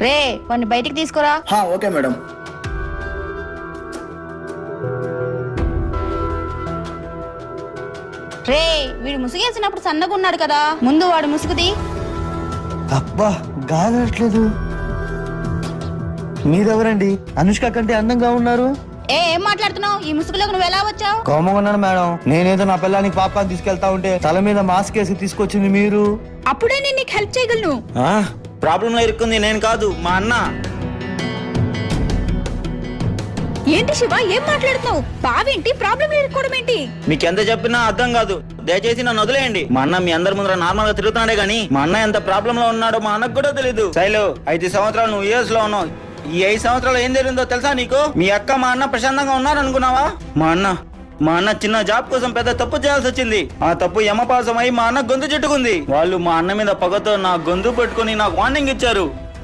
రే వాడిని బయటికి తీసుకురా. Okay madam. రే వీడు ముసుగేసినప్పుడు సన్నగా ఉన్నాడు కదా, ముందు వాడు ముసుగుది. అబ్బా గాలట్లేదు. మీరెవరండి? అనుష్క కంటే అందంగా ఉన్నారు. ఏం మాట్లాడుతున్నావు? ఈ ముసుగులోకి నువ్వు ఎలా వచ్చావు? కోమంగా ఉన్నాను మేడం. నేనేదో నా పిల్లానికి పాపాన్ని తీసుకెళ్తా ఉంటే తల మీద మాస్క్ వేసి తీసుకొచ్చింది మీరు. అప్పుడే నేను నీకు హెల్ప్ చేయగలను. ప్రాబ్లం లో ఇరుక్కుంది నేను కాదు, మా అన్న. ఏంటి శివ, ఏం మాట్లాడుతున్నావు? బావేంటి? ప్రాబ్లం ఇరుక్కోవడం ఏంటి? మీకెంత చెప్పినా అర్థం కాదు. దయచేసి నన్ను వదిలేయండి. మా అన్న మీ అందరి ముందర నార్మల్ గా తిరుగుతున్నాడే గానీ మా అన్న ఎంత ప్రాబ్లం లో ఉన్నాడో మా అన్నకు కూడా తెలీదు. శైలు, 5 సంవత్సరాలు నువ్వు యూఎస్ లో ఉన్నావు. ఈ 5 సంవత్సరాలు ఏం జరిగిందో తెలుసా నీకు? మీ అక్క మా అన్న ప్రశాంతంగా ఉన్నారనుకున్నావా? మా అన్న చిన్న జాబ్ కోసం పెద్ద తప్పు చేయాల్సి వచ్చింది. ఆ తప్పు యమపాసం అయి మా అన్న గొంతు చుట్టుకుంది. వాళ్ళు మా అన్న మీద పగతో నా గొంతు పెట్టుకుని నాకు వార్నింగ్ ఇచ్చారు.